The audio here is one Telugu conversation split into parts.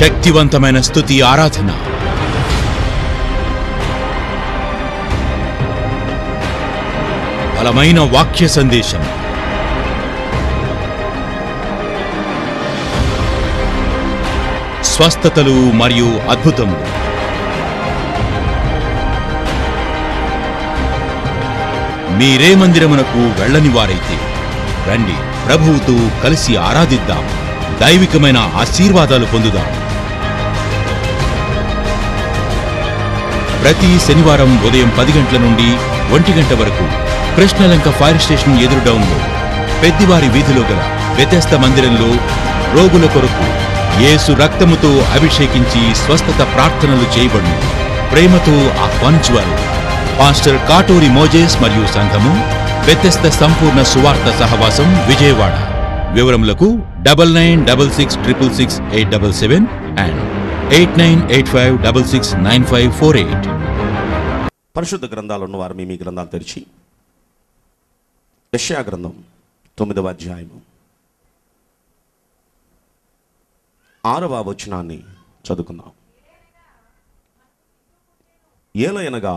శక్తివంతమైన స్తుతి ఆరాధన, బలమైన వాక్య సందేశం, స్వస్థతలు మరియు అద్భుతములు, మీరే మందిరమునకు వెళ్ళని వారైతే రండి, ప్రభువుతో కలిసి ఆరాధిద్దాం, దైవికమైన ఆశీర్వాదాలు పొందుదాం. ప్రతి శనివారం ఉదయం 10 గంటల నుండి 1 గంట వరకు కృష్ణలంక ఫైర్ స్టేషన్ ఎదురు డౌన్లో పెద్దివారి వీధిలో గల బెతెస్దా మందిరంలో రోగుల కొరకు యేసు రక్తముతో అభిషేకించి స్వస్థత ప్రార్థనలు చేయబడును. ప్రేమతో ఆహ్వానించువారు పాస్టర్ కాటూరి మోజేస్ మరియు సంఘము, బెతెస్దా సంపూర్ణ సువార్త సహవాసం, విజయవాడ. వివరములకు 9966668877 అండ్ 8985669548. పరిశుద్ధ గ్రంథాలు ఉన్నవారు మీ గ్రంథాలు తెరిచి యెషయా గ్రంథం 9వ అధ్యాయము 6వ వచనాన్ని చదువుకుందాం. ఏలయనగా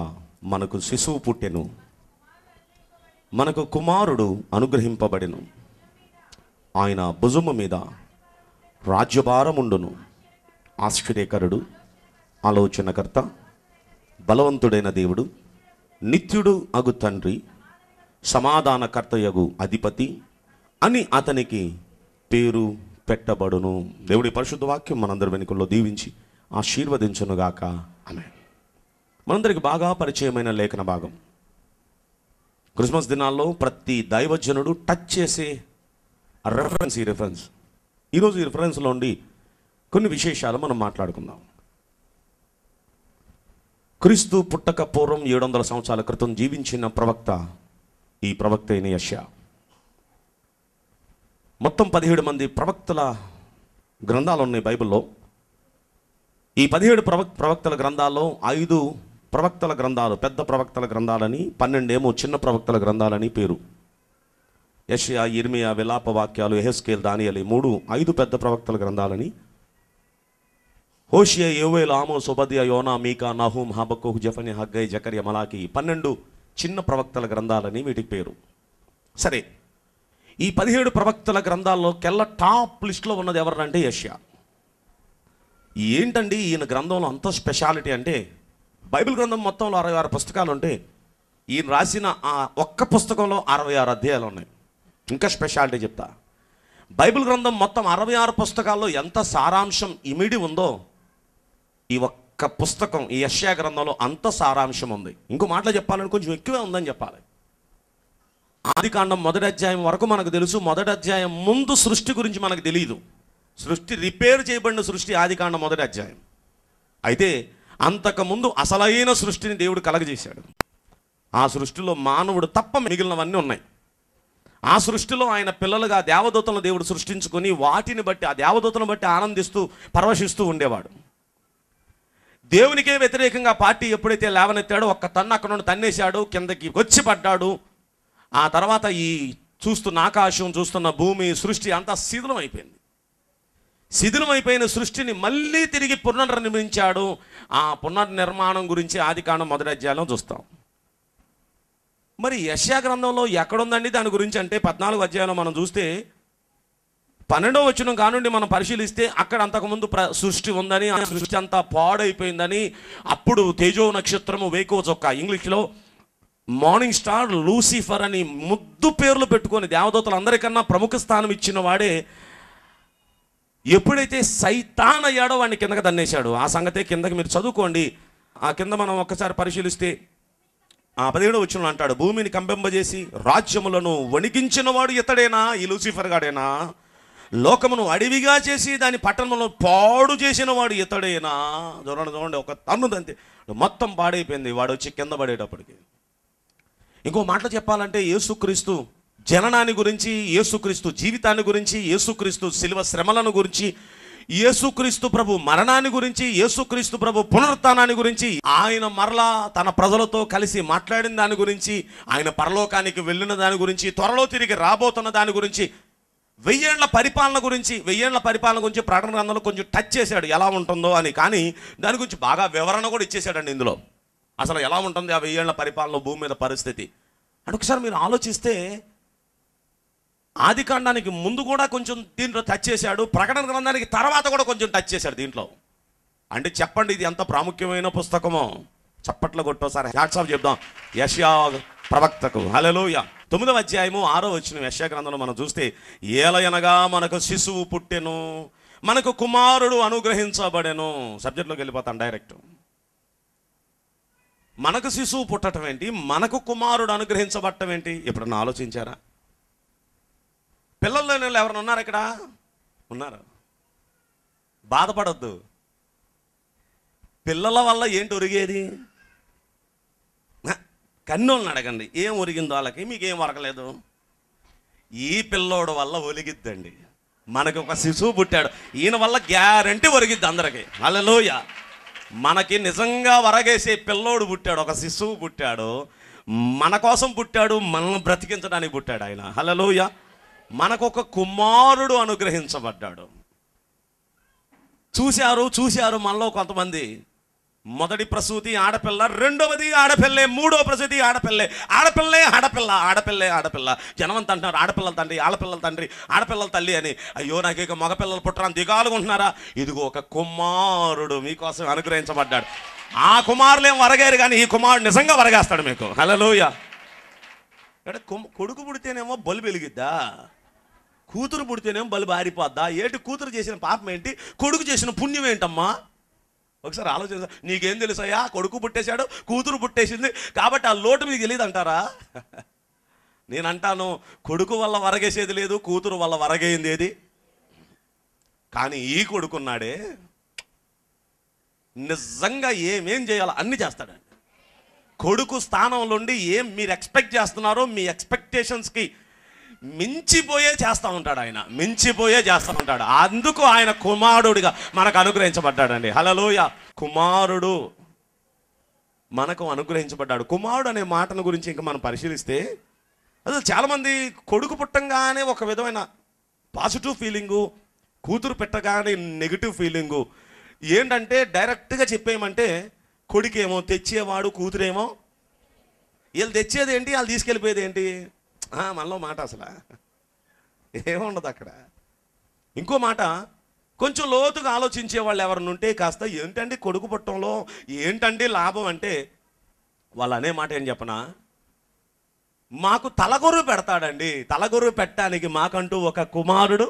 మనకు శిశువు పుట్టెను, మనకు కుమారుడు అనుగ్రహింపబడెను, ఆయన భుజము మీద రాజ్యభారముండును. ఆశ్చర్యకరుడు, ఆలోచనకర్త, బలవంతుడైన దేవుడు, నిత్యుడు అగు తండ్రి, సమాధానకర్తయగు అధిపతి అని అతనికి పేరు పెట్టబడును. దేవుడి పరిశుద్ధ వాక్యం మనందరి వెనుకల్లో దీవించి ఆశీర్వదించునుగాక. ఆమేన్. మనందరికి బాగా పరిచయమైన లేఖన భాగం. క్రిస్మస్ దినాల్లో ప్రతి దైవజనుడు టచ్ చేసే రెఫరెన్స్ ఈ రెఫరెన్స్. ఈరోజు ఈ రెఫరెన్స్లో ఉండి కొన్ని విశేషాలు మనం మాట్లాడుకుందాం. క్రీస్తు పుట్టక పూర్వం 700 సంవత్సరాల క్రితం జీవించిన ప్రవక్త ఈ ప్రవక్త అయిన యెషయా. మొత్తం 17 మంది ప్రవక్తల గ్రంథాలు ఉన్నాయి బైబిల్లో. ఈ 17 ప్రవక్తల గ్రంథాల్లో 5 ప్రవక్తల గ్రంథాలు పెద్ద ప్రవక్తల గ్రంథాలని, 12 ఏమో చిన్న ప్రవక్తల గ్రంథాలని పేరు. యెషయా, యిర్మీయా, విలాప వాక్యాలు, యెహెజ్కేలు, దానియేలు 5 పెద్ద ప్రవక్తల గ్రంథాలని, హోషియా, యోవేలు, ఆమోస్, ఓబద్యా, యోనా, మీకా, నహూం, హబక్కూకు, జెఫన్యా, హగ్గై, జకర్యా, మలాకి 12 చిన్న ప్రవక్తల గ్రంథాలని వీటికి పేరు. సరే, ఈ 17 ప్రవక్తల గ్రంథాల్లో కెల్లా టాప్ లిస్ట్లో ఉన్నది ఎవరంటే యెషయా. ఏంటండి ఈయన గ్రంథంలో అంత స్పెషాలిటీ అంటే, బైబిల్ గ్రంథం మొత్తంలో 66 పుస్తకాలు ఉంటే ఈయన రాసిన ఆ ఒక్క పుస్తకంలో 66 అధ్యాయాలు ఉన్నాయి. ఇంకా స్పెషాలిటీ చెప్తా. బైబిల్ గ్రంథం మొత్తం 66 పుస్తకాల్లో ఎంత సారాంశం ఇమిడి ఉందో ఈ ఒక్క పుస్తకం, ఈ యెషయా గ్రంథంలో అంత సారాంశం ఉంది. ఇంకో మాటలో చెప్పాలని కొంచెం ఎక్కువే ఉందని చెప్పాలి. ఆదికాండం 1వ అధ్యాయం వరకు మనకు తెలుసు. 1వ అధ్యాయం ముందు సృష్టి గురించి మనకు తెలియదు. సృష్టి రిపేర్ చేయబడిన సృష్టి ఆదికాండం 1వ అధ్యాయం. అయితే అంతకుముందు అసలైన సృష్టిని దేవుడు కలగజేశాడు. ఆ సృష్టిలో మానవుడు తప్ప మిగిలినవన్నీ ఉన్నాయి. ఆ సృష్టిలో ఆయన పిల్లలుగా దేవదూతలను దేవుడు సృష్టించుకొని వాటిని బట్టి, ఆ దేవదూతలను బట్టి ఆనందిస్తూ పరవశిస్తూ ఉండేవాడు. దేవునికే వ్యతిరేకంగా పార్టీ ఎప్పుడైతే లేవనెత్తాడో ఒక్క తన్ను అక్కడ నుండి తన్నేశాడు, కిందకి వచ్చి పడ్డాడు. ఆ తర్వాత ఈ చూస్తున్న ఆకాశం, చూస్తున్న భూమి, సృష్టి అంతా శిథిలం అయిపోయింది. శిథిలం అయిపోయిన సృష్టిని మళ్ళీ తిరిగి పునర్నిర్మించాడు. ఆ పునర్నిర్మాణం గురించి ఆదికాండం 1వ అధ్యాయంలో చూస్తాం. మరి యెషయా గ్రంథంలో ఎక్కడుందండి దాని గురించి అంటే 14వ అధ్యాయంలో మనం చూస్తే 12వ వచనం కానుండి మనం పరిశీలిస్తే అక్కడ అంతకుముందు సృష్టి ఉందని, ఆ సృష్టి అంతా పాడైపోయిందని, అప్పుడు తేజో నక్షత్రము, వేకువ చొక్క, ఇంగ్లీష్లో మార్నింగ్ స్టార్, లూసిఫర్ అని ముద్దు పేర్లు పెట్టుకొని దేవదూతలు అందరికన్నా ప్రముఖ స్థానం ఇచ్చిన వాడే ఎప్పుడైతే సైతాన్ అయ్యాడో వాడిని కిందకి తన్నేశాడు. ఆ సంగతే కిందకి మీరు చదువుకోండి. ఆ కింద మనం ఒక్కసారి పరిశీలిస్తే ఆ 17వ వచనంలో అంటాడు, భూమిని కంబింపజేసి రాజ్యములను వణికించిన వాడు ఇతడేనా, ఈ లూసిఫర్ గాడేనా? లోకమును అడవిగా చేసి దాని పట్టణంలో పాడు చేసిన వాడు ఇతడేనా? చూడండి, ఒక తన్నుదంతే మొత్తం పాడైపోయింది వాడు వచ్చి కింద పడేటప్పటికి. ఇంకో మాటలు చెప్పాలంటే యేసుక్రీస్తు జననాన్ని గురించి, యేసుక్రీస్తు జీవితాన్ని గురించి, యేసుక్రీస్తు శిలువ శ్రమలను గురించి, యేసుక్రీస్తు ప్రభు మరణాన్ని గురించి, యేసుక్రీస్తు ప్రభు పునరుత్థానాన్ని గురించి, ఆయన మరలా తన ప్రజలతో కలిసి మాట్లాడిన దాని గురించి, ఆయన పరలోకానికి వెళ్ళిన దాని గురించి, త్వరలో తిరిగి రాబోతున్న దాని గురించి వెయ్యేళ్ల పరిపాలన గురించి ప్రకటన గ్రంథంలో కొంచెం టచ్ చేశాడు ఎలా ఉంటుందో అని. కానీ దాని గురించి బాగా వివరణ కూడా ఇచ్చేశాడండి ఇందులో. అసలు ఎలా ఉంటుంది ఆ 1000 ఏళ్ల పరిపాలన భూమి మీద పరిస్థితి అని ఒకసారి మీరు ఆలోచిస్తే, ఆదికాండానికి ముందు కూడా కొంచెం దీంట్లో టచ్ చేశాడు, ప్రకటన గ్రంథానికి తర్వాత కూడా కొంచెం టచ్ చేశాడు దీంట్లో. అంటే చెప్పండి ఇది ఎంత ప్రాముఖ్యమైన పుస్తకమో. చప్పట్లు కొట్టోసారి హ్యాట్స్ ఆఫ్ చెప్దాం యెషయా ప్రవక్తకు. హల్లెలూయా. 9వ అధ్యాయము 6వ వచనం యెషయా గ్రంథంలో మనం చూస్తే, ఏలయనగా మనకు శిశువు పుట్టెను, మనకు కుమారుడు అనుగ్రహించబడెను. సబ్జెక్ట్లోకి వెళ్ళిపోతాను డైరెక్ట్. మనకు శిశువు పుట్టడం ఏంటి, మనకు కుమారుడు అనుగ్రహించబడటం ఏంటి? ఎప్పుడన్నా ఆలోచించారా? పిల్లలు లేని వాళ్ళు ఎవరైనా ఉన్నారు ఇక్కడ? ఉన్నారు. బాధపడద్దు. పిల్లల వల్ల ఏంటి ఒరిగేది? కన్నోళ్ళని అడగండి ఏం ఒరిగిందో వాళ్ళకి, మీకేం ఒరగలేదు. ఈ పిల్లోడు వల్ల ఒలిగిద్దండి. మనకు ఒక శిశువు పుట్టాడు, ఈయన వల్ల గ్యారంటీ ఒరిగిద్ది అందరికి. హల్లెలూయా. మనకి నిజంగా వరగేసే పిల్లోడు పుట్టాడు, ఒక శిశువు పుట్టాడు, మన కోసం పుట్టాడు, మనల్ని బ్రతికించడానికి పుట్టాడు ఆయన. హల్లెలూయా. మనకు ఒక కుమారుడు అనుగ్రహించబడ్డాడు. చూశారు మనలో కొంతమంది, మొదటి ప్రసూతి ఆడపిల్ల, రెండవది ఆడపిల్లే, మూడో ప్రసూతి ఆడపిల్లే, ఆడపిల్ల. జనమంత అంటున్నారు ఆడపిల్లల తండ్రి, ఆడపిల్లల తల్లి అని. అయ్యో నాకు ఇక మగపిల్లలు పుట్టరాని దిగాలుగా ఉంటున్నారా? ఇదిగో ఒక కుమారుడు మీకోసం అనుగ్రహించబడ్డాడు. ఆ కుమారులేం వరగారు కానీ ఈ కుమారుడు నిజంగా వరగేస్తాడు మీకు. హల్లెలూయా. అంటే కొడుకు పుడితేనేమో బల్బు వెలిగిద్దా, కూతురు పుడితేనేమో బల్బు ఆరిపోద్దా? ఏంటి కూతురు చేసిన పాపం ఏంటి, కొడుకు చేసిన పుణ్యం ఏంటమ్మా? ఒకసారి ఆలోచించ. నీకేం తెలుసయ్యా, కొడుకు పుట్టేశాడు, కూతురు పుట్టేసింది కాబట్టి ఆ లోటు మీకు తెలియదు అంటారా? నేను అంటాను, కొడుకు వల్ల వరగేసేది లేదు, కూతురు వల్ల వరగేయింది ఏది. కానీ ఈ కొడుకున్నాడే నిజంగా ఏమేం చేయాలో అన్నీ చేస్తాడండి. కొడుకు స్థానంలో ఉండి ఏం మీరు ఎక్స్పెక్ట్ చేస్తున్నారో మీ ఎక్స్పెక్టేషన్స్కి మించిపోయే చేస్తూ ఉంటాడు ఆయన, అందుకు ఆయన కుమారుడిగా మనకు అనుగ్రహించబడ్డాడండి. హల్లెలూయా. కుమారుడు మనకు అనుగ్రహించబడ్డాడు. కుమారుడు అనే మాటను గురించి ఇంకా మనం పరిశీలిస్తే, అసలు చాలామంది కొడుకు పుట్టంగానే ఒక విధమైన పాజిటివ్ ఫీలింగు, కూతురు పెట్టగానే నెగిటివ్ ఫీలింగు. ఏంటంటే డైరెక్ట్గా చెప్పేయమంటే, కొడుకేమో తెచ్చేవాడు, కూతురేమో వీళ్ళు తెచ్చేది ఏంటి, వాళ్ళు తీసుకెళ్ళిపోయేది ఏంటి? మనలో మాట అసలు ఏముండదు అక్కడ. ఇంకో మాట, కొంచెం లోతుగా ఆలోచించే వాళ్ళు ఎవరిని ఉంటే కాస్త ఏంటండి కొడుకు పుట్టంలో ఏంటండి లాభం అంటే, వాళ్ళు అనే మాట ఏం చెప్పనా, మాకు తలగొరువు పెడతాడండి, తలగొరువు పెట్టడానికి మాకంటూ ఒక కుమారుడు.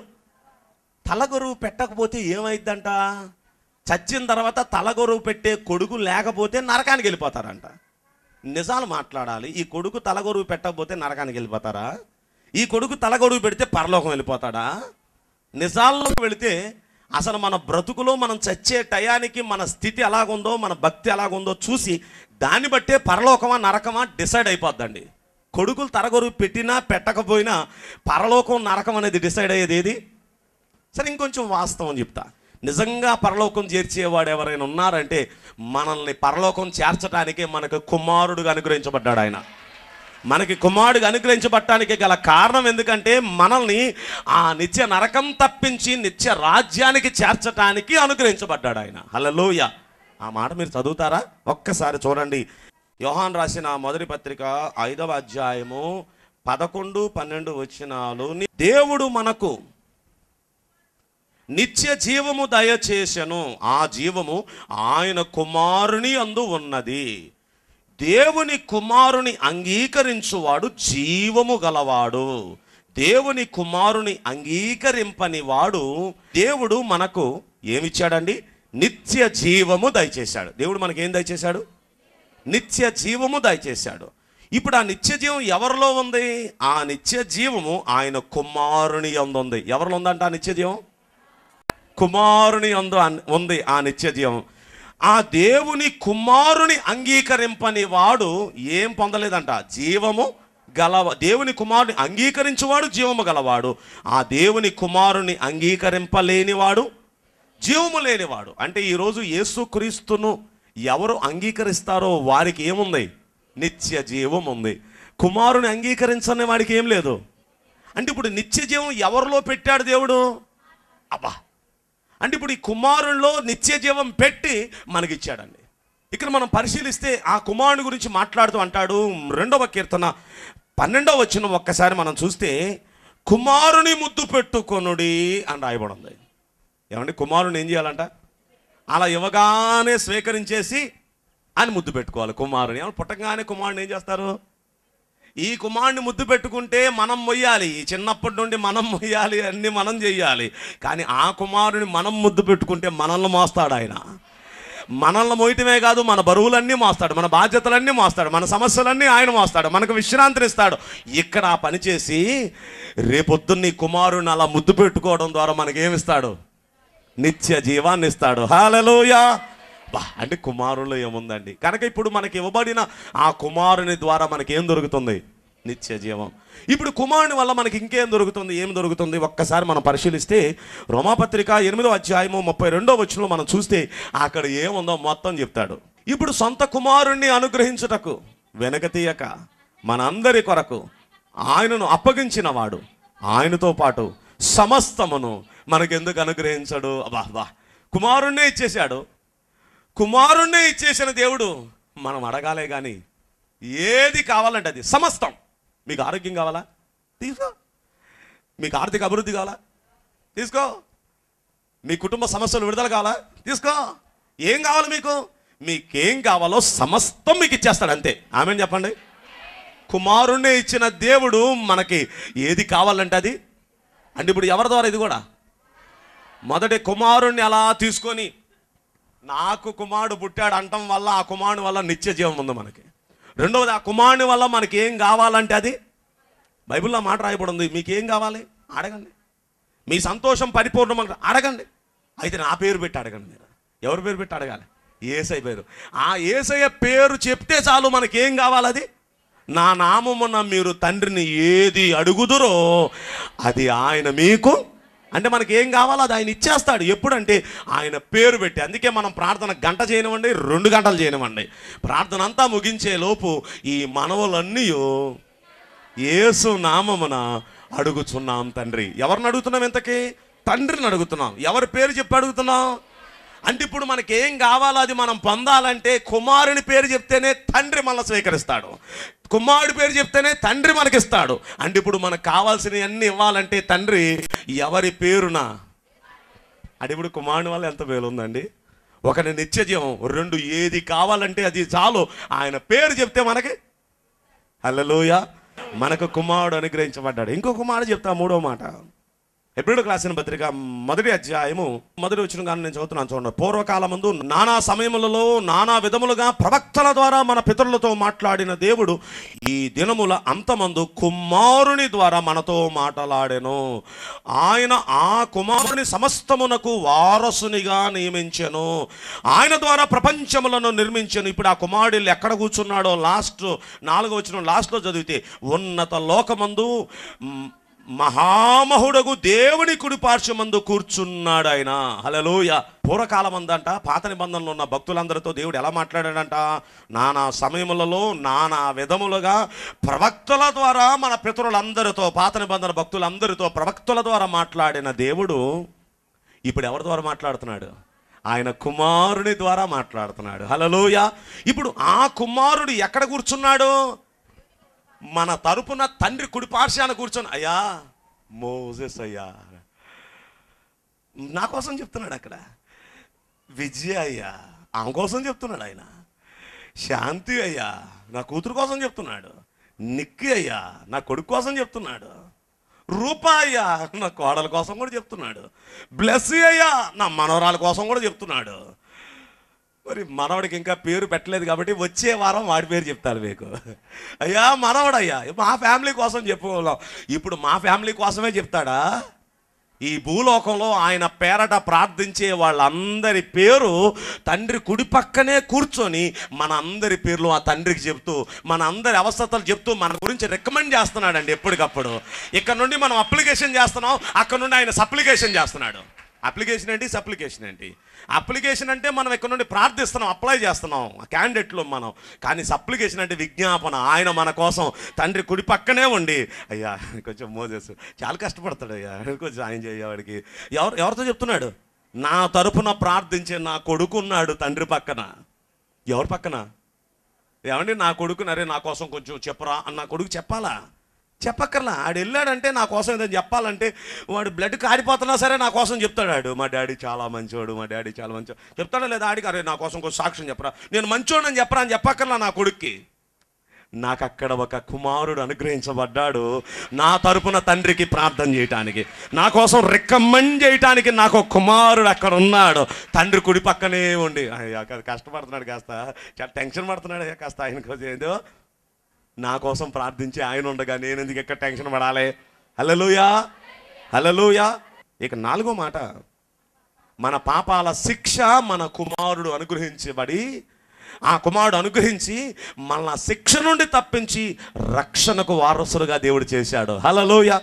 తలగొరువు పెట్టకపోతే ఏమైద్దంట, చచ్చిన తర్వాత తలగొరువు పెట్టే కొడుకు లేకపోతే నరకానికి వెళ్ళిపోతారంట. నిజాలు మాట్లాడాలి. ఈ కొడుకు తలగొరువు పెట్టకపోతే నరకానికి వెళ్ళిపోతారా? ఈ కొడుకు తలగొరువు పెడితే పరలోకం వెళ్ళిపోతాడా? నిజాల్లోకి వెళితే అసలు మన బ్రతుకులో మనం చచ్చే టయానికి మన స్థితి ఎలాగుందో, మన భక్తి ఎలాగుందో చూసి దాన్ని బట్టే పరలోకమా నరకమా డిసైడ్ అయిపోద్దండి. కొడుకులు తలగొరువు పెట్టినా పెట్టకపోయినా పరలోకం నరకం అనేది డిసైడ్ అయ్యేది ఏది? సరే ఇంకొంచెం వాస్తవం చెప్తా. నిజంగా పరలోకం చేర్చేవాడు ఎవరైనా ఉన్నారంటే మనల్ని పరలోకం చేర్చడానికే మనకు కుమారుడుగా అనుగ్రహించబడ్డాడు ఆయన. మనకి కుమారుడుగా అనుగ్రహించబడటానికి గల కారణం ఎందుకంటే మనల్ని ఆ నిత్య నరకం తప్పించి నిత్య రాజ్యానికి చేర్చడానికి అనుగ్రహించబడ్డాడు ఆయన. హల్లెలూయా. ఆ మాట మీరు చదువుతారా? ఒక్కసారి చూడండి. యోహాను రాసిన మొదటి పత్రిక 5వ అధ్యాయము 11, 12 వచనాలు. దేవుడు మనకు నిత్య జీవము దయచేసెను, ఆ జీవము ఆయన కుమారుని అందు ఉన్నది. దేవుని కుమారుని అంగీకరించువాడు జీవము గలవాడు, దేవుని కుమారుని అంగీకరింపని వాడు దేవుడు మనకు ఏమిచ్చాడండి? నిత్య జీవము దయచేశాడు. దేవుడు మనకి ఏం దయచేశాడు? నిత్య జీవము దయచేశాడు. ఇప్పుడు ఆ నిత్య జీవం ఎవరిలో ఉంది? ఆ నిత్య జీవము ఆయన కుమారుని యందు ఉంది. ఎవరిలో ఉందంట ఆ నిత్య జీవం? కుమారుని యందు ఉంది ఆ నిత్య జీవం. ఆ దేవుని కుమారుని అంగీకరింపని వాడు ఏం పొందలేదంట? జీవము గలవ. దేవుని కుమారుని అంగీకరించువాడు జీవము గలవాడు, ఆ దేవుని కుమారుని అంగీకరింపలేనివాడు జీవము లేనివాడు. అంటే ఈరోజు యేసుక్రీస్తును ఎవరు అంగీకరిస్తారో వారికి ఏముంది? నిత్య జీవం ఉంది. కుమారుని అంగీకరించని వాడికి ఏం లేదు. అంటే ఇప్పుడు నిత్య జీవం ఎవరిలో పెట్టాడు దేవుడు? అబ్బా, అంటే ఇప్పుడు ఈ కుమారుల్లో నిత్య జీవం పెట్టి మనకిచ్చాడండి. ఇక్కడ మనం పరిశీలిస్తే ఆ కుమారుని గురించి మాట్లాడుతూ అంటాడు 2వ కీర్తన 12వ వచనం ఒక్కసారి మనం చూస్తే, కుమారుని ముద్దు పెట్టుకొనుడి అని రాయబడి ఉంది. ఏమండి, కుమారుని ఏం చేయాలంట? అలా ఇవ్వగానే స్వీకరించేసి అని ముద్దు పెట్టుకోవాలి కుమారుని. ఏమన్నా పుట్టగానే కుమారుని ఏం చేస్తారు? ఈ కుమారుని ముద్దు పెట్టుకుంటే మనం మొయ్యాలి, చిన్నప్పటి నుండి మనం మొయ్యాలి, అన్నీ మనం చెయ్యాలి. కానీ ఆ కుమారుని మనం ముద్దు పెట్టుకుంటే మనల్ని మోస్తాడు ఆయన. మనల్ని మోయటమే కాదు, మన బరువులన్నీ మోస్తాడు, మన బాధ్యతలన్నీ మోస్తాడు, మన సమస్యలన్నీ ఆయన మోస్తాడు, మనకు విశ్రాంతిని ఇస్తాడు. ఇక్కడ ఆ పని చేసి రేపొద్దున్న ఈ కుమారుని అలా ముద్దు పెట్టుకోవడం ద్వారా మనకేమిస్తాడు? నిత్య జీవాన్ని ఇస్తాడు. హల్లెలూయా. అంటే కుమారుల్లో ఏముందండి? కనుక ఇప్పుడు మనకి ఇవ్వబడిన ఆ కుమారుని ద్వారా మనకేం దొరుకుతుంది? నిత్య జీవం. ఇప్పుడు కుమారుని వల్ల మనకి ఇంకేం దొరుకుతుంది? ఏం దొరుకుతుంది? ఒక్కసారి మనం పరిశీలిస్తే రోమాపత్రిక 8వ అధ్యాయము 32వ వచనంలో మనం చూస్తే అక్కడ ఏముందో మొత్తం చెప్తాడు. ఇప్పుడు సొంత కుమారుణ్ణి అనుగ్రహించుటకు వెనక తీయక మనందరి కొరకు ఆయనను అప్పగించిన వాడు ఆయనతో పాటు సమస్తమును మనకెందుకు అనుగ్రహించాడు? అబ్బా, కుమారుణ్ణే ఇచ్చేశాడు. కుమారుణ్ణే ఇచ్చేసిన దేవుడు మనం అడగాలే కానీ ఏది కావాలంటే అది సమస్తం. మీకు ఆరోగ్యం కావాలా? తీసుకో. మీకు ఆర్థిక అభివృద్ధి కావాలా? తీసుకో. మీ కుటుంబ సమస్యలు విడుదల కావాలా? తీసుకో. ఏం కావాలి మీకు? మీకేం కావాలో సమస్తం మీకు ఇచ్చేస్తాడు, అంతే. ఆమేన్ చెప్పండి. కుమారుణ్ణే ఇచ్చిన దేవుడు మనకి ఏది కావాలంటే అది. అంటే ఇప్పుడు ఎవరి ద్వారా? ఇది కూడా మొదటి కుమారుణ్ణి అలా తీసుకొని నాకు కుమారుడు పుట్టాడు అంటం వల్ల ఆ కుమారుని వల్ల నిత్య జీవం ఉంది మనకి. రెండవది, ఆ కుమారుని వల్ల మనకి ఏం కావాలంటే అది. బైబిల్లో మాట రాయబడి ఉంది, మీకు ఏం కావాలి అడగండి, మీ సంతోషం పరిపూర్ణం అడగండి. అయితే నా పేరు పెట్టి అడగండి. మీరు ఎవరి పేరు పెట్టి అడగాలి? యేసయ్య పేరు. ఆ యేసయ్య పేరు చెప్తే చాలు మనకేం కావాలి అది. నా నామమున మీరు తండ్రిని ఏది అడుగుదురో అది ఆయన మీకు, అంటే మనకి ఏం కావాలో అది ఆయన ఇచ్చేస్తాడు. ఎప్పుడంటే ఆయన పేరు పెట్టి. అందుకే మనం ప్రార్థన గంట చేయనివ్వండి, 2 గంటలు చేయనివ్వండి, ప్రార్థన అంతా ముగించే లోపు ఈ మనవులన్నీ యేసు నామమున అడుగుచున్నాం తండ్రి. ఎవరిని అడుగుతున్నాం? ఇంతకీ తండ్రిని అడుగుతున్నాం. ఎవరి పేరు చెప్పి అడుగుతున్నాం? అంటే ఇప్పుడు మనకి ఏం కావాలో అది మనం పొందాలంటే కుమారుని పేరు చెప్తేనే తండ్రి మనల్ని స్వీకరిస్తాడు, కుమారుడి పేరు చెప్తేనే తండ్రి మనకిస్తాడు. అంటే ఇప్పుడు మనకు కావాల్సినవి అన్నీ ఇవ్వాలంటే తండ్రి ఎవరి పేరున? అంటే ఇప్పుడు కుమారుని వల్ల ఎంత పేరు ఉందండి? ఒకరి నిత్య జీవం, 2 ఏది కావాలంటే అది చాలు ఆయన పేరు చెప్తే మనకి. హల్లెలూయా. మనకు కుమారుడు అనుగ్రహించబడ్డాడు. ఇంకొక మాట చెప్తా, 3వ మాట. హెబ్రీయులకు రాసిన పత్రిక 1వ అధ్యాయము 1వ వచనం కానీ నేను చదువుతున్నాను చూడండి. పూర్వకాలమందు నానా సమయములలో నానా విధములుగా ప్రవక్తల ద్వారా మన పితరులతో మాట్లాడిన దేవుడు ఈ దినముల అంతమందు కుమారుని ద్వారా మనతో మాట్లాడెను. ఆయన ఆ కుమారుని సమస్తమునకు వారసునిగా నియమించెను. ఆయన ద్వారా ప్రపంచములను నిర్మించెను. ఇప్పుడు ఆ కుమారుడు ఎక్కడ కూర్చున్నాడో లాస్ట్ 4వ వచనం లాస్ట్లో చదివితే, ఉన్నత లోకమందు మహామహుడగు దేవుని కుడి పార్శ్వమందు కూర్చున్నాడు ఆయన. హల్లెలూయా. పూర్వకాలం అందంట, పాత నిబంధనలో ఉన్న భక్తులందరితో దేవుడు ఎలా మాట్లాడాడంట? నానా సమయములలో నానా విధములుగా ప్రవక్తల ద్వారా మన పితరులందరితో, పాత నిబంధన భక్తులందరితో ప్రవక్తల ద్వారా మాట్లాడిన దేవుడు ఇప్పుడు ఎవరి ద్వారా మాట్లాడుతున్నాడు? ఆయన కుమారుని ద్వారా మాట్లాడుతున్నాడు. హల్లెలూయా. ఇప్పుడు ఆ కుమారుడు ఎక్కడ కూర్చున్నాడు? మన తరపున తండ్రి కుడి పార్శ్వాన కూర్చొని, అయ్యా మోసెస్ అయ్యా నా కోసం చెప్తున్నాడు. అక్కడ విజయ అయ్యా ఆమె కోసం చెప్తున్నాడు. ఆయన శాంతి అయ్యా నా కూతురు కోసం చెప్తున్నాడు. నిక్కి అయ్యా నా కొడుకు కోసం చెప్తున్నాడు. రూపా అయ్యా నా కోడల కోసం కూడా చెప్తున్నాడు. బ్లెస్సీ అయ్యా నా మనవరాల కోసం కూడా చెప్తున్నాడు. మరి మనవడికి ఇంకా పేరు పెట్టలేదు కాబట్టి వచ్చే వారం వాడి పేరు చెప్తాను మీకు. అయ్యా మనవడయ్యా మా ఫ్యామిలీ కోసం చెప్పుకోలేం. ఇప్పుడు మా ఫ్యామిలీ కోసమే చెప్తాడా? ఈ భూలోకంలో ఆయన పేరట ప్రార్థించే వాళ్ళందరి పేరు తండ్రి కుడి పక్కనే కూర్చొని మన అందరి పేర్లు ఆ తండ్రికి చెప్తూ, మన అందరి అవస్థతలు చెప్తూ మన గురించి రికమెండ్ చేస్తున్నాడండి ఎప్పటికప్పుడు. ఇక్కడ నుండి మనం అప్లికేషన్ చేస్తున్నాం, అక్కడ నుండి ఆయన సప్లికేషన్ చేస్తున్నాడు. అప్లికేషన్ ఏంటి, సప్లికేషన్ ఏంటి? అప్లికేషన్ అంటే మనం ఇక్కడ నుండి ప్రార్థిస్తున్నాం, అప్లై చేస్తున్నాం క్యాండిడేట్లు మనం. కానీ సప్లికేషన్ అంటే విజ్ఞాపన. ఆయన మన కోసం తండ్రి కుడి పక్కనే ఉండి, అయ్యా కొంచెం మోజెస్ చాలా కష్టపడతాడు అయ్యా, కొంచెం ఆయన చేయవాడికి. ఎవరితో చెప్తున్నాడు? నా తరపున ప్రార్థించే నా కొడుకున్నాడు తండ్రి పక్కన. ఎవరి పక్కన? ఏమండి, నా కొడుకునరే నా కోసం కొంచెం చెప్పరా అని నా కొడుకు చెప్పాలా? చెప్పక్కర్లా. ఆడు వెళ్ళాడంటే నా కోసం ఏదైనా చెప్పాలంటే వాడు బ్లడ్ కారిపోతున్నా సరే నా కోసం చెప్తాడు. మా డాడీ చాలా మంచోడు, మా డాడీ చాలా మంచోడు చెప్తాడా లేదా? ఆడికి అరే నా కోసం కొంచెం సాక్ష్యం చెప్పరా, నేను మంచోడు అని చెప్పరా అని చెప్పక్కర్లా నా కొడుక్కి. నాకు అక్కడ ఒక కుమారుడు అనుగ్రహించబడ్డాడు నా తరపున తండ్రికి ప్రార్థన చేయటానికి, నా కోసం రికమెండ్ చేయటానికి నాకు ఒక కుమారుడు అక్కడ ఉన్నాడు. తండ్రి కుడి పక్కనే ఉండి కష్టపడుతున్నాడు, కాస్త చాలా టెన్షన్ పడుతున్నాడు, కాస్త ఆయన కోసం ఏదో నా కోసం ప్రార్థించి ఆయన ఉండగా నేను ఎందుకు ఎక్కడ టెన్షన్ పడాలి? హల్లెలూయా, హల్లెలూయా. ఇక 4వ మాట, మన పాపాల శిక్ష మన కుమారుడు అనుగ్రహించబడి, ఆ కుమారుడు అనుగ్రహించి మన శిక్ష నుండి తప్పించి రక్షణకు వారసులుగా దేవుడు చేశాడు. హల్లెలూయా.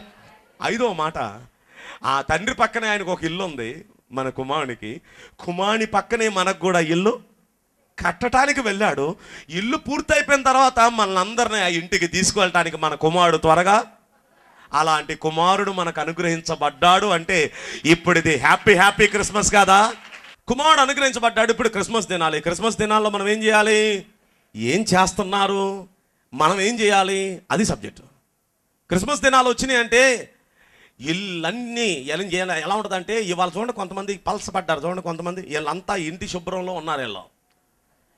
5వ మాట, ఆ తండ్రి పక్కనే ఆయనకు ఒక ఇల్లు ఉంది మన కుమారునికి, కుమారుని పక్కనే మనకు కూడా ఇల్లు కట్టడానికి వెళ్ళాడు. ఇల్లు పూర్తయిపోయిన తర్వాత మనందరినీ ఆ ఇంటికి తీసుకువెళ్ళటానికి మన కుమారుడు త్వరగా, అలాంటి కుమారుడు మనకు అనుగ్రహించబడ్డాడు. అంటే ఇప్పుడు ఇది హ్యాపీ క్రిస్మస్ కాదా? కుమారుడు అనుగ్రహించబడ్డాడు. ఇప్పుడు క్రిస్మస్ దినాలు. క్రిస్మస్ దినాల్లో మనం ఏం చేయాలి? ఏం చేస్తున్నారు? మనం ఏం చేయాలి? అది సబ్జెక్టు. క్రిస్మస్ దినాలు వచ్చినాయి అంటే ఇల్లన్నీ ఎలా ఉంటుందంటే, ఇవాళ చూడండి కొంతమంది పలసపడ్డారు, చూడండి కొంతమంది వీళ్ళంతా ఇంటి శుభ్రంలో ఉన్నారు. వీళ్ళు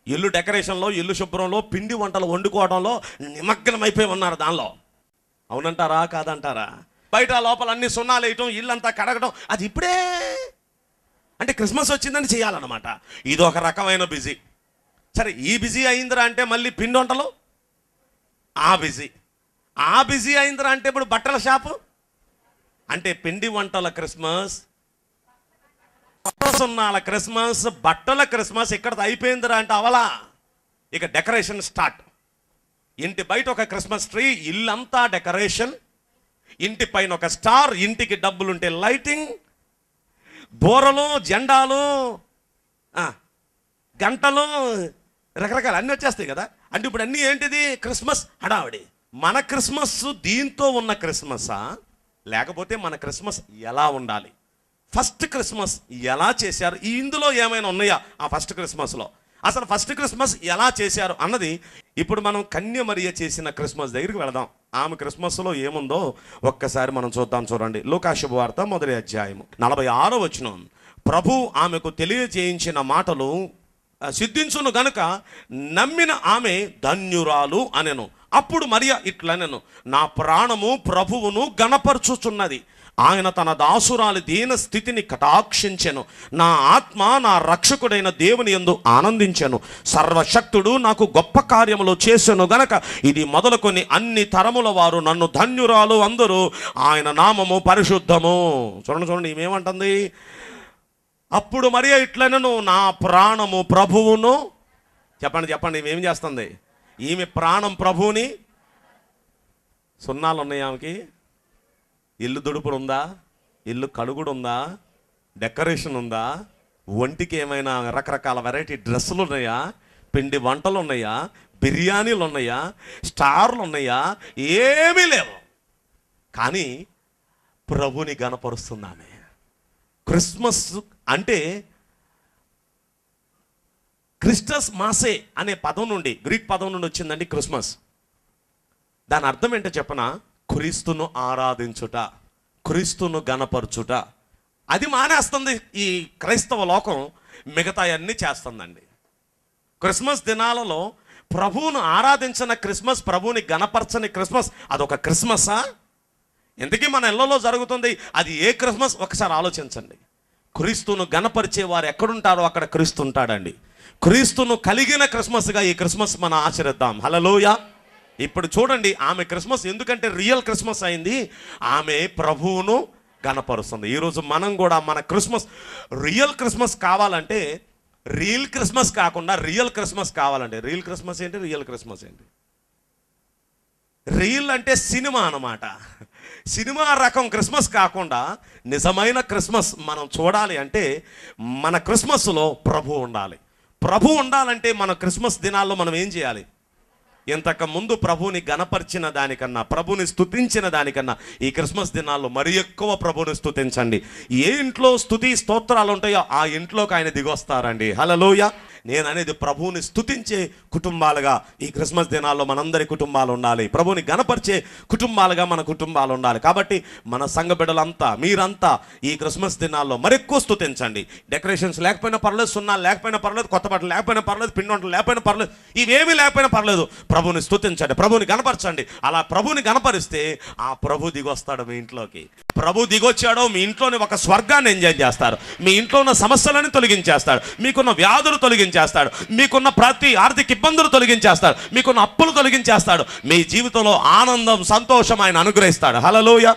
ఇల్లు డెకరేషన్లో, ఇల్లు శుభ్రంలో, పిండి వంటలు వండుకోవడంలో నిమగ్నమైపోయి ఉన్నారు దానిలో. అవునంటారా కాదంటారా? బయట లోపల అన్ని సున్నాలు వేయటం, ఇల్లంతా కడగడం, అది ఇప్పుడే అంటే క్రిస్మస్ వచ్చిందని చేయాలన్నమాట. ఇది ఒక రకమైన బిజీ. సరే, ఈ బిజీ అయిందిరా అంటే మళ్ళీ పిండి వంటలు, ఆ బిజీ అయిందిరా అంటే ఇప్పుడు బట్టల షాపు, అంటే పిండి వంటల క్రిస్మస్, సున్నాల క్రిస్మస్, బట్టల క్రిస్మస్ ఇక్కడ అయిపోయిందిరా అంటే అవలా. ఇక డెకరేషన్ స్టార్ట్. ఇంటి బయట ఒక క్రిస్మస్ ట్రీ, ఇల్లంతా డెకరేషన్, ఇంటి పైన ఒక స్టార్, ఇంటికి డబ్బులుంటే లైటింగ్, బోరలు, జెండాలు, గంటలు, రకరకాలు అన్నీ వచ్చేస్తాయి కదా. అంటే ఇప్పుడు అన్నీ ఏంటిది? క్రిస్మస్ హడావిడి. మన క్రిస్మస్ దీంతో ఉన్న క్రిస్మసా, లేకపోతే మన క్రిస్మస్ ఎలా ఉండాలి? ఫస్ట్ క్రిస్మస్ ఎలా చేశారు? ఇందులో ఏమైనా ఉన్నాయా ఆ ఫస్ట్ క్రిస్మస్లో? అసలు ఫస్ట్ క్రిస్మస్ ఎలా చేశారు అన్నది ఇప్పుడు మనం కన్యమరియ చేసిన క్రిస్మస్ దగ్గరికి వెళదాం. ఆమె క్రిస్మస్లో ఏముందో ఒక్కసారి మనం చూద్దాం. చూడండి, లూకా శుభవార్త 1వ అధ్యాయము 46వ వచనం. ప్రభు ఆమెకు తెలియజేయించిన మాటలు సిద్ధించును గనుక నమ్మిన ఆమె ధన్యురాలు అనెను. అప్పుడు మరియ ఇట్లనెను, నా ప్రాణము ప్రభువును గణపరచుచున్నది, ఆయన తన దాసురాలి దీన స్థితిని కటాక్షించెను, నా ఆత్మ నా రక్షకుడైన దేవుని యందు ఆనందించెను, సర్వశక్తుడు నాకు గొప్ప కార్యములు చేసెను గనక ఇది మొదలుకొని అన్ని తరముల వారు నన్ను ధన్యురాలు అందరూ, ఆయన నామము పరిశుద్ధము. చూడండి ఈమెమంటుంది? అప్పుడు మరియ ఇట్లనెను, నా ప్రాణము ప్రభువును. చెప్పండి ఈమె ఏం చేస్తుంది? ఈమె ప్రాణం ప్రభువుని. సున్నాలు ఉన్నాయి ఆమెకి, ఇల్లు దుడుపుడు ఉందా, ఇల్లు కడుగుడు ఉందా, డెకరేషన్ ఉందా, ఒంటికి ఏమైనా రకరకాల వెరైటీ డ్రెస్సులు ఉన్నాయా, పిండి వంటలు ఉన్నాయా, బిర్యానీలు ఉన్నాయా, స్టార్లు ఉన్నాయా? ఏమీ లేవు. కానీ ప్రభుని గణపరుస్తున్నామే. క్రిస్మస్ అంటే క్రిస్టస్ మాసే అనే పదం నుండి, గ్రీక్ పదం నుండి వచ్చిందండి క్రిస్మస్. దాని అర్థం ఏంటో చెప్పనా? క్రీస్తును ఆరాధించుట, క్రీస్తును గణపరచుట. అది మానేస్తుంది ఈ క్రైస్తవ లోకం, మిగతా అన్నీ చేస్తుందండి. క్రిస్మస్ దినాలలో ప్రభువును ఆరాధించిన క్రిస్మస్, ప్రభువుని గణపరచని క్రిస్మస్, అదొక క్రిస్మస్సా? ఇంతకీ మన ఇళ్లలో జరుగుతుంది అది ఏ క్రిస్మస్? ఒకసారి ఆలోచించండి. క్రీస్తును గణపరిచే వారు ఎక్కడుంటారో అక్కడ క్రీస్తు ఉంటాడండి. క్రీస్తును కలిగిన క్రిస్మస్గా ఈ క్రిస్మస్ మనం ఆచరిద్దాం. హల్లెలూయా. ఇప్పుడు చూడండి, ఆమె క్రిస్మస్ ఎందుకంటే రియల్ క్రిస్మస్ అయింది, ఆమె ప్రభువును గణపరుస్తుంది. ఈరోజు మనం కూడా మన క్రిస్మస్ రియల్ క్రిస్మస్ కావాలంటే, రియల్ క్రిస్మస్ కాకుండా రియల్ క్రిస్మస్ కావాలంటే, రియల్ క్రిస్మస్ ఏంటి, రియల్ క్రిస్మస్ ఏంటి? రియల్ అంటే సినిమా అన్నమాట, సినిమా రకం క్రిస్మస్ కాకుండా నిజమైన క్రిస్మస్ మనం చూడాలి అంటే మన క్రిస్మస్లో ప్రభు ఉండాలి. ప్రభు ఉండాలంటే మన క్రిస్మస్ దినాల్లో మనం ఏం చేయాలి? ఇంతకు ముందు ప్రభుని గణపరిచిన దానికన్నా, ప్రభుని స్తుతించిన దానికన్నా ఈ క్రిస్మస్ దినాల్లో మరి ఎక్కువ ప్రభుని స్తుతించండి. ఏ ఇంట్లో స్తుతి స్తోత్రాలు ఉంటాయో ఆ ఇంట్లోకి ఆయన దిగొస్తారండి. హల్లెలూయా. నేను అనేది ప్రభువుని స్తుతించే కుటుంబాలుగా ఈ క్రిస్మస్ దినాల్లో మనందరి కుటుంబాలు ఉండాలి. ప్రభువుని గణపరిచే కుటుంబాలుగా మన కుటుంబాలు ఉండాలి. కాబట్టి మన సంఘ బిడ్డలంతా, మీరంతా ఈ క్రిస్మస్ దినాల్లో మరెక్కువ స్తుతించండి. డెకరేషన్స్ లేకపోయినా పర్లేదు, సున్నాలు లేకపోయినా పర్లేదు, కొత్త బట్టలు లేకపోయినా పర్లేదు, పిండి వంటలు లేకపోయినా పర్లేదు, ఇవేమీ లేకపోయినా పర్లేదు, ప్రభువుని స్తుతించండి, ప్రభువుని గణపరచండి. అలా ప్రభువుని గణపరిస్తే ఆ ప్రభు దిగొస్తాడు మీ ఇంట్లోకి. ప్రభు దిగొచ్చాడో మీ ఇంట్లోని ఒక స్వర్గాన్ని ఎంజాయ్ చేస్తారు. మీ ఇంట్లో ఉన్న సమస్యలను తొలగించేస్తాడు, మీకున్న వ్యాధులు తొలగించేస్తాడు, మీకున్న ప్రతి ఆర్థిక ఇబ్బందులు తొలగించేస్తాడు, మీకున్న అప్పులు తొలగించేస్తాడు, మీ జీవితంలో ఆనందం, సంతోషం ఆయన అనుగ్రహిస్తాడు. హల్లెలూయా.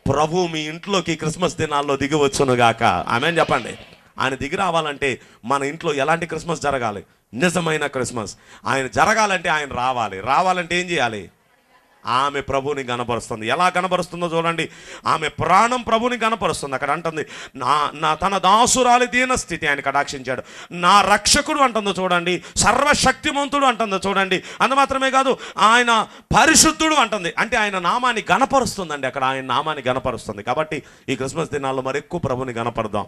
ప్రభు మీ ఇంట్లోకి క్రిస్మస్ దినాల్లో దిగివచ్చునుగాక. ఆమేన్ చెప్పండి. ఆయన దిగి రావాలంటే మన ఇంట్లో ఎలాంటి క్రిస్మస్ జరగాలి? నిజమైన క్రిస్మస్. ఆయన జరగాలంటే ఆయన రావాలంటే ఏం చేయాలి? ఆమె ప్రభుని గణపరుస్తుంది. ఎలా గణపరుస్తుందో చూడండి. ఆమె ప్రాణం ప్రభుని గణపరుస్తుంది. అక్కడ అంటుంది, నా తన దాసురాలి దీన స్థితి ఆయన కటాక్షించాడు. నా రక్షకుడు అంటుందో చూడండి, సర్వశక్తిమంతుడు అంటుందో చూడండి. అందు మాత్రమే కాదు, ఆయన పరిశుద్ధుడు అంటుంది. అంటే ఆయన నామాన్ని గణపరుస్తుందండి. అక్కడ ఆయన నామాన్ని గణపరుస్తుంది. కాబట్టి ఈ క్రిస్మస్ దినాల్లో మరి ఎక్కువ ప్రభుని గణపరుద్దాం.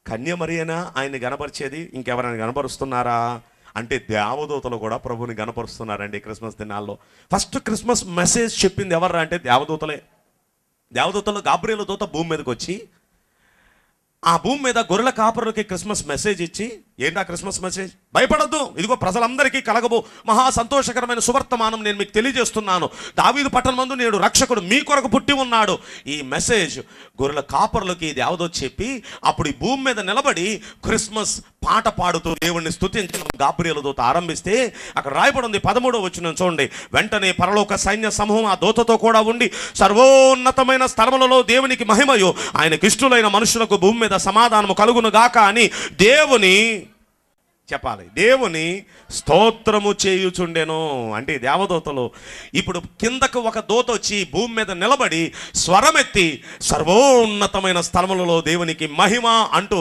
కన్య మరియనా ఆయన్ని గణపరిచేది? ఇంకెవరైనా గణపరుస్తున్నారా అంటే దేవదూతలు కూడా ప్రభుని గణపరుస్తున్నారండి క్రిస్మస్ దినాల్లో. ఫస్ట్ క్రిస్మస్ మెసేజ్ చెప్పింది ఎవర్రా అంటే దేవదూతలే. దేవదూతలు గాబ్రియేలు దూత భూమి మీదకి వచ్చి ఆ భూమి మీద గొర్రెల కాపరులకి క్రిస్మస్ మెసేజ్ ఇచ్చి, ఏంటా క్రిస్మస్ మెసేజ్? భయపడద్దు, ఇదిగో ప్రజలందరికీ కలగబో మహా సంతోషకరమైన సువర్తమానం నేను మీకు తెలియజేస్తున్నాను. దావీదు పట్టణమందు నేడు రక్షకుడు మీ కొరకు పుట్టి ఉన్నాడు. ఈ మెసేజ్ గొర్రెల కాపరులకి దేవదూత చెప్పి, అప్పుడు ఈ భూమి మీద నిలబడి క్రిస్మస్ పాట పాడుతూ దేవుణ్ణి స్తుతించడం గాబ్రియేలు దూత ఆరంభిస్తే అక్కడ రాయబడి ఉంది 13వ వచనం చూడండి. వెంటనే పరలోక సైన్య సమూహం ఆ దూతతో కూడా ఉండి, సర్వోన్నతమైన స్థలములలో దేవునికి మహిమయు, ఆయనకి ఇష్టలైన మనుషులకు భూమి మీద సమాధానము కలుగును గాక అని దేవుని చెప్పాలి, దేవుని స్తోత్రము చేయుచుండెను. అంటే దేవదూతలు ఇప్పుడు కిందకు ఒక దూత వచ్చి భూమి మీద నిలబడి స్వరమెత్తి సర్వోన్నతమైన స్థలములలో దేవునికి మహిమ అంటూ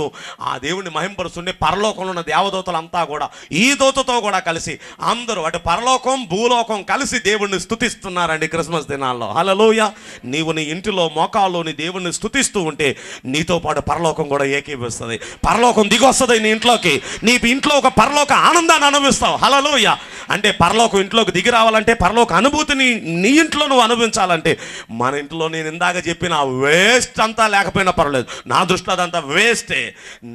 ఆ దేవుని మహింపరుస్తుండే పరలోకంలో ఉన్న దేవదూతలంతా కూడా ఈ దూతతో కూడా కలిసి అందరూ అటు పరలోకం భూలోకం కలిసి దేవుణ్ణి స్తుతిస్తున్నారండి క్రిస్మస్ దినాల్లో. హల్లెలూయా. నీవు నీ ఇంటిలో మోకాల్లోని దేవుణ్ణి స్తుతిస్తూ ఉంటే నీతో పాటు పరలోకం కూడా ఏకీభవిస్తుంది. పరలోకం దిగొస్తుంది నీ ఇంట్లోకి. నీ ఇంట్లో ఒక పరలోక ఆనందాన్ని అనుభవిస్తావు. హల్లెలూయా. అంటే పరలోకం ఇంట్లోకి దిగి రావాలంటే, పరలోక అనుభూతిని నీ ఇంట్లో నువ్వు అనుభవించాలంటే, మన ఇంట్లో నేను ఇందాక చెప్పిన వేస్ట్ అంతా లేకపోయినా పర్లేదు, నా దృష్టిలో అదంతా వేస్టే.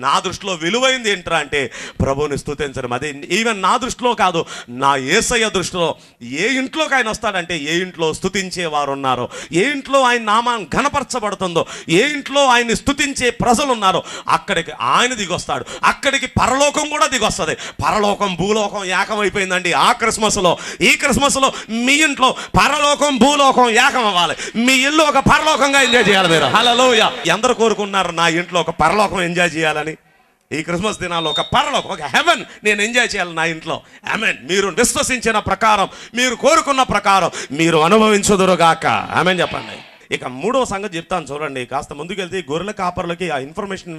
నా దృష్టిలో విలువైంది ఏంట్రా అంటే ప్రభువుని స్తుతించడం. అదే ఈవెన్ నా దృష్టిలో కాదు, నా యేసయ్య దృష్టిలో ఏ ఇంట్లోకి ఆయన వస్తాడంటే, ఏ ఇంట్లో స్తుతించే వారు ఉన్నారో, ఏ ఇంట్లో ఆయన నామాన్ని ఘనపరచబడుతుందో, ఏ ఇంట్లో ఆయన్ని స్తుతించే ప్రజలు ఉన్నారో అక్కడికి ఆయన దిగొస్తాడు. అక్కడికి పరలోకం కూడా దిగొస్తుంది. పరలోకం భూలోకం ఏకమైపోయిందండి ఆ క్రిస్మస్లో. ఈ క్రిస్మస్లో మీ ఇంట్లో పరలోకం భూలోకం ఏకం అవ్వాలి. మీ ఇల్లు ఒక పరలోకంగా ఎంజాయ్ చేయాలి మీరు. హల్లెలూయా. ఎందరు కోరుకున్నారు నా ఇంట్లో ఒక పరలోకం ఎంజాయ్ చేయాలని? ఈ క్రిస్మస్ దినాల్లో ఒక పరలోకం, ఒక హెవెన్ నేను ఎంజాయ్ చేయాలి నా ఇంట్లో. ఆమేన్. మీరు విశ్వసించిన ప్రకారం, మీరు కోరుకున్న ప్రకారం మీరు అనుభవించుదురుగాక. ఆమేన్ చెప్పండి. ఇక మూడవ సంగతి చెప్తాను చూడండి. కాస్త ముందుకెళ్తే గొర్రెల కాపర్లకి ఆ ఇన్ఫర్మేషన్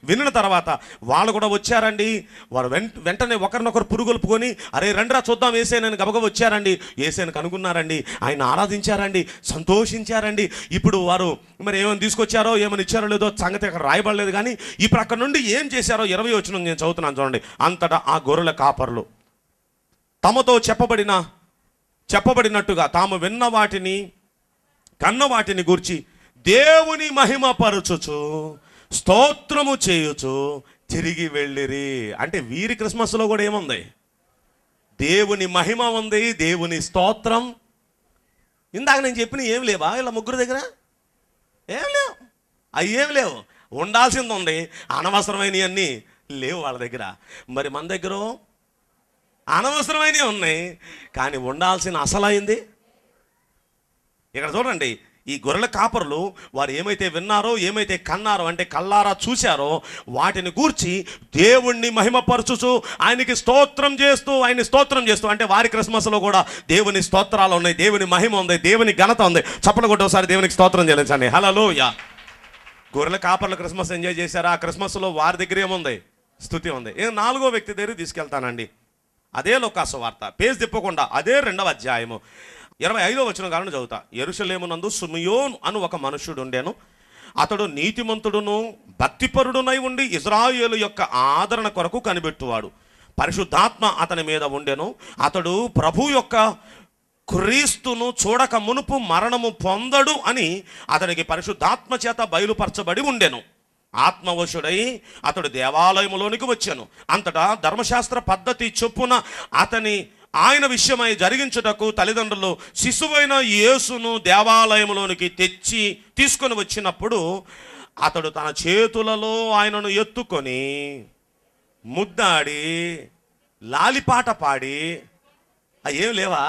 విన్న తర్వాత వాళ్ళు కూడా వచ్చారండి. వారు వెంటనే ఒకరినొకరు పురుగొల్పుకొని, అరే రండ్రా చూద్దాం యేసేనని గబగబ వచ్చారండి. యేసేను కనుగొన్నారండి, ఆయన ఆరాధించారండి, సంతోషించారండి. ఇప్పుడు వారు మరి ఏమైనా తీసుకొచ్చారో, ఏమైనా ఇచ్చారో లేదో సంగతి అక్కడ రాయబడలేదు. కానీ ఇప్పుడు అక్కడ నుండి ఏం చేశారో 20వ వచనం నేను చదువుతున్నాను చూడండి. అంతటా ఆ గొర్రెల కాపర్లు తమతో చెప్పబడినట్టుగా తాము విన్న వాటిని కన్న వాటిని గూర్చి దేవుని మహిమపరచుచు స్తోత్రము చేయుచు తిరిగి వెళ్ళిరి. అంటే వీరి క్రిస్మస్లో కూడా ఏముంది? దేవుని మహిమ ఉంది, దేవుని స్తోత్రం. ఇందాక నేను చెప్పిన ఏం లేవా ఇలా ముగ్గురు దగ్గర? ఏం లేవు. అవి ఏం లేవు. ఉండాల్సింది ఉంది, అనవసరమైనవన్నీ లేవు వాళ్ళ దగ్గర. మరి మన దగ్గర అనవసరమైనవి ఉన్నాయి, కానీ ఉండాల్సిన అసలైంది ఇక్కడ చూడండి. ఈ గొర్రెల కాపరులు వారు ఏమైతే విన్నారో, ఏమైతే కన్నారో, అంటే కల్లారా చూశారో, వాటిని గూర్చి దేవుణ్ణి మహిమపరచుచు ఆయనకి స్తోత్రం చేస్తూ అంటే వారి క్రిస్మస్లో కూడా దేవుని స్తోత్రాలు ఉన్నాయి, దేవుని మహిమ ఉంది, దేవుని ఘనత ఉంది. చప్పలు కొట్టి ఒకసారి దేవునికి స్తోత్రం చెల్లించండి. హల్లెలూయా. గొర్రెల కాపర్లు క్రిస్మస్ ఎంజాయ్ చేశారు. ఆ క్రిస్మస్లో వారి దగ్గర ఏముంది? స్తుతి ఉంది. నాలుగో వ్యక్తి దగ్గర తీసుకెళ్తానండి. అదే లూకాసు వార్త, పేజ్ తిప్పకుండా అదే 2వ అధ్యాయము 25వ వచనం కారణం చదువుతా. యెరూషలేమునందు సిమియోను అను ఒక మనుష్యుడు ఉండెను. అతడు నీతిమంతుడును భక్తిపరుడునై ఉండి ఇశ్రాయేలు యొక్క ఆదరణ కొరకు కనిపెట్టువాడు. పరిశుద్ధాత్మ అతని మీద ఉండెను. అతడు ప్రభు యొక్క క్రీస్తును చూడక మునుపు మరణము పొందడు అని అతనికి పరిశుద్ధాత్మ చేత బయలుపరచబడి ఉండెను. ఆత్మవశుడై అతడు దేవాలయములోనికి వచ్చాను. అంతటా ధర్మశాస్త్ర పద్ధతి చొప్పున ఆయన విషయమై జరిగించుటకు తల్లిదండ్రులు శిశువైన యేసును దేవాలయంలోనికి తీసుకొని వచ్చినప్పుడు అతడు తన చేతులలో ఆయనను ఎత్తుకొని ముద్దాడి లాలిపాట పాడి, ఏం లేవా?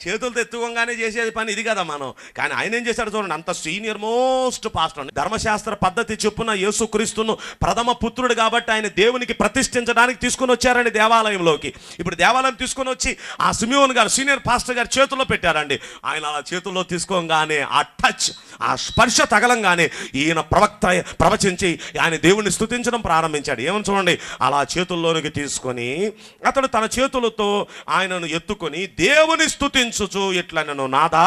చేతులతో ఎత్తుకోగానే చేసేది పని ఇది కదా మనం. కానీ ఆయన ఏం చేశాడు చూడండి, అంత సీనియర్ మోస్ట్ పాస్టర్. ధర్మశాస్త్ర పద్ధతి చొప్పున యేసుక్రీస్తును ప్రథమ పుత్రుడు కాబట్టి ఆయన దేవునికి ప్రతిష్ఠించడానికి తీసుకుని వచ్చారండి దేవాలయంలోకి. ఇప్పుడు దేవాలయం తీసుకొని వచ్చి ఆ సిమియోన్ గారు సీనియర్ పాస్టర్ గారు చేతుల్లో పెట్టారండి. ఆయన అలా చేతుల్లో తీసుకోగానే ఆ టచ్, ఆ స్పర్శ తగలంగానే ఈయన ప్రవచించి ఆయన దేవుణ్ణి స్తుతించడం ప్రారంభించాడు. ఏమని చూడండి, అలా చేతుల్లోనికి తీసుకొని అతడు తన చేతులతో ఆయనను ఎత్తుకొని దేవుని స్తుతించుచు ఇట్లనెను, నాదా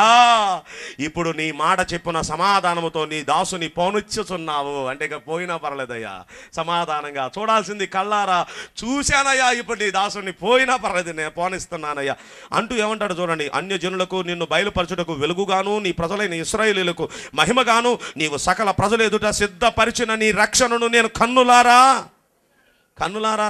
ఇప్పుడు నీ మాట చెప్పున సమాధానముతో నీ దాసుని పోనిచ్చుచున్నావు. అంటే ఇక పోయినా పర్లేదయ్యా, సమాధానంగా చూడాల్సింది కళ్ళారా చూశానయ్యా, ఇప్పుడు నీ దాసుని పోయినా పర్లేదు, నేను పోనిస్తున్నానయ్యా అంటూ ఏమంటాడు చూడండి, అన్యజనులకు నిన్ను బయలుపరచుటకు వెలుగుగాను నీ ప్రజలైన ఇశ్రాయేలీయులకు మహిమగాను నీవు సకల ప్రజల ఎదుట సిద్ధపరిచిన నీ రక్షణను నేను కన్నులారా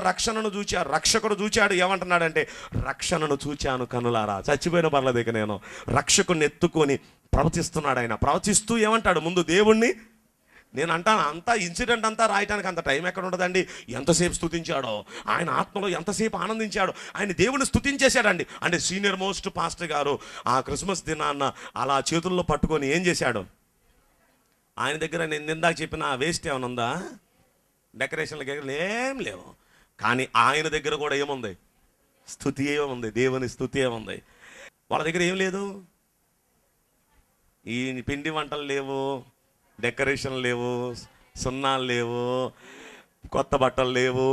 రక్షణను చూచారు. రక్షకుడు చూచాడు. ఏమంటున్నాడంటే, రక్షణను చూచాను కన్నులారా. చచ్చిపోయిన పర్లేదు, ఇక నేను రక్షకుడిని ఎత్తుకొని ప్రవచిస్తున్నాడు. ఆయన ప్రవచిస్తూ ఏమంటాడు, ముందు దేవుణ్ణి నేను అంటాను. అంతా ఇన్సిడెంట్ అంతా రాయటానికి అంత టైం ఎక్కడ ఉండదండి. ఎంతసేపు స్తుతించాడో, ఆయన ఆత్మలో ఎంతసేపు ఆనందించాడో, ఆయన దేవుని స్తుతించేశాడండి. అంటే సీనియర్ మోస్ట్ పాస్టర్ గారు ఆ క్రిస్మస్ దినాన్న అలా చేతుల్లో పట్టుకొని ఏం చేశాడు, ఆయన దగ్గర నేను ఇందాక చెప్పిన వేస్ట్ ఏమైనా ఉందా? డెకరేషన్లకి ఏం లేవు. కానీ ఆయన దగ్గర కూడా ఏముంది? స్తుతి ఏముంది? దేవుని స్తుతి ఏముంది? వాళ్ళ దగ్గర ఏం లేదు. ఈ పిండి వంటలు లేవు, డెకరేషన్ లేవు, సున్నాలు లేవు, కొత్త బట్టలు లేవు.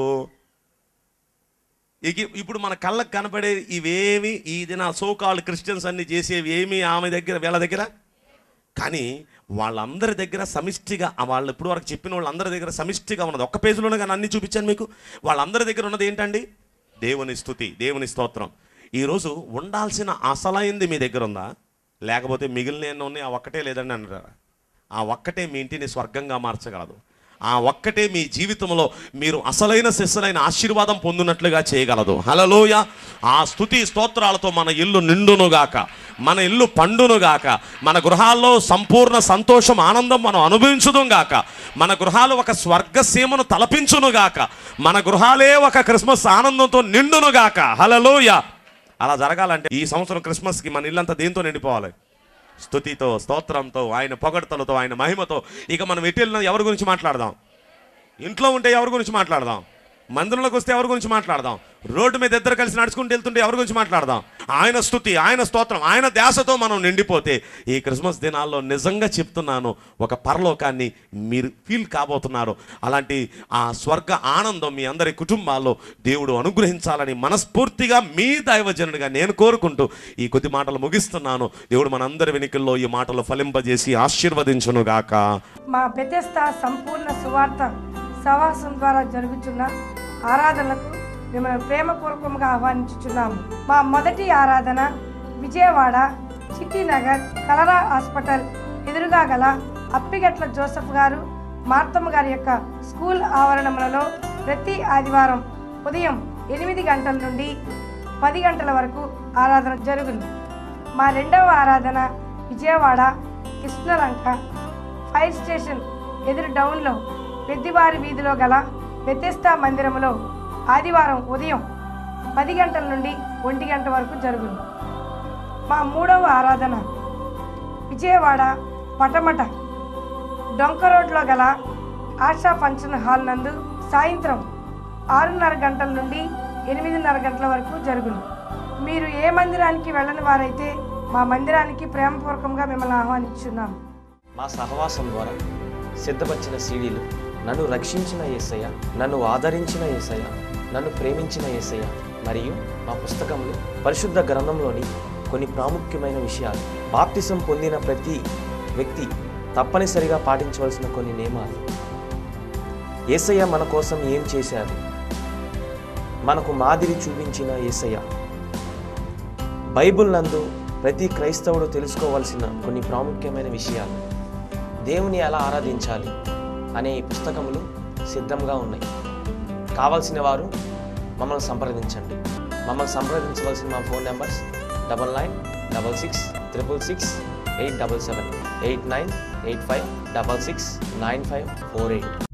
ఇప్పుడు మన కళ్ళకు కనపడే ఇవేమి ఈ దిన సోకాల్డ్ క్రిస్టియన్స్ అన్ని చేసేవి ఏమి వీళ్ళ దగ్గర. కానీ వాళ్ళందరి దగ్గర సమిష్టిగా, వాళ్ళు ఇప్పుడు వరకు చెప్పిన వాళ్ళందరి దగ్గర సమిష్టిగా ఉన్నది. ఒక్క పేజీలోనే కానీ అన్నీ చూపించాను మీకు. వాళ్ళందరి దగ్గర ఉన్నది ఏంటండి? దేవుని స్తుతి, దేవుని స్తోత్రం. ఈరోజు ఉండాల్సిన అసలైంది మీ దగ్గర ఉందా? లేకపోతే మిగిలిన ఎన్నో ఉన్నాయి, ఆ ఒక్కటే లేదండి అంటారా? ఆ ఒక్కటే మీ ఇంటిని స్వర్గంగా మార్చగలదు. ఆ ఒక్కటే మీ జీవితంలో మీరు అసలైన శిస్సులైన ఆశీర్వాదం పొందినట్లుగా చేయగలదు. హల్లెలూయా. ఆ స్తుతి స్తోత్రాలతో మన ఇల్లు నిండునుగాక, మన ఇల్లు పండునుగాక, మన గృహాల్లో సంపూర్ణ సంతోషం ఆనందం మనం అనుభవించుదుగాక, మన గృహాలు ఒక స్వర్గసీమను తలపించునుగాక, మన గృహాలే ఒక క్రిస్మస్ ఆనందంతో నిండునుగాక. హల్లెలూయా. అలా జరగాలంటే ఈ సంవత్సరం క్రిస్మస్కి మన ఇల్లంతా దేంతో నిండిపోవాలి? స్తుతితో, స్తోత్రంతో, ఆయన పొగడ్తలతో, ఆయన మహిమతో. ఇక మనం ఎటు వెళ్ళినా ఎవరి గురించి మాట్లాడదాం? ఇంట్లో ఉంటే ఎవరి గురించి మాట్లాడదాం? మందిరంలోకి వస్తే ఎవరి గురించి మాట్లాడదాం? రోడ్డు మీద ఇద్దరు కలిసి నడుచుకుంటూ వెళ్తుంటే ఎవరి గురించి మాట్లాడదాం? ఆయన స్తుతి, ఆయన స్తోత్రం, ఆయన ధ్యాసతో మనం నిండిపోతే ఈ క్రిస్మస్ దినాల్లో నిజంగా చెప్తున్నాను, ఒక పరలోకాన్ని మీరు ఫీల్ కాబోతున్నారు. అలాంటి ఆ స్వర్గ ఆనందం మీ అందరి కుటుంబాల్లో దేవుడు అనుగ్రహించాలని మనస్ఫూర్తిగా మీ దైవజనుడిగా నేను కోరుకుంటూ ఈ కొద్ది మాటలు ముగిస్తున్నాను. దేవుడు మనందరి వెనుకల్లో ఈ మాటలు ఫలింపజేసి ఆశీర్వదించునుగాక. మా బెతెస్దా సంపూర్ణ సువార్త సహవాసం ద్వారా జరుగుతున్న ఆరాధనలకు మిమ్మల్ని ప్రేమపూర్వకంగా ఆహ్వానించుచున్నాము. మా మొదటి ఆరాధన విజయవాడ చిట్టినగర్ కలరా హాస్పిటల్ ఎదురుగా గల అప్పిగట్ల జోసెఫ్ గారు, మార్తమ్మ గారి యొక్క స్కూల్ ఆవరణములలో ప్రతి ఆదివారం ఉదయం 8 గంటల నుండి 10 గంటల వరకు ఆరాధన జరుగును. మా రెండవ ఆరాధన విజయవాడ కృష్ణలంక ఫైర్ స్టేషన్ ఎదురు డౌన్లో పెద్దివారి వీధిలో గల బెతెస్దా మందిరములో ఆదివారం ఉదయం 10 గంటల నుండి 1 గంట వరకు జరుగును. మా మూడవ ఆరాధన విజయవాడ పటమట డొంక రోడ్లో గల ఆశా ఫంక్షన్ హాల్ నందు సాయంత్రం 6:30 గంటల నుండి 8:30 గంటల వరకు జరుగును. మీరు ఏ మందిరానికి వెళ్ళని వారైతే మా మందిరానికి ప్రేమపూర్వకంగా మిమ్మల్ని ఆహ్వానించున్నాము. మా సహవాసం ద్వారా సిద్ధపరిచిన సీడీలు నన్ను రక్షించిన యేసయ్య, నన్ను ఆదరించిన యేసయ్య, నన్ను ప్రేమించిన యేసయ్య మరియు మా పుస్తకంలో పరిశుద్ధ గ్రంథంలోని కొన్ని ప్రాముఖ్యమైన విషయాలు, బాప్తిసం పొందిన ప్రతి వ్యక్తి తప్పనిసరిగా పాటించవలసిన కొన్ని నియమాలు, యేసయ్య మన కోసం ఏం చేశారు, మనకు మాదిరి చూపించిన యేసయ్య, బైబిల్ నందు ప్రతి క్రైస్తవుడు తెలుసుకోవాల్సిన కొన్ని ప్రాముఖ్యమైన విషయాలు, దేవుని ఎలా ఆరాధించాలి అనే ఈ పుస్తకములు సిద్ధంగా ఉన్నాయి. కావాల్సిన వారు మమ్మల్ని సంప్రదించండి. మమ్మల్ని సంప్రదించవలసిన మా ఫోన్ నెంబర్స్ 9966666877 8985669548.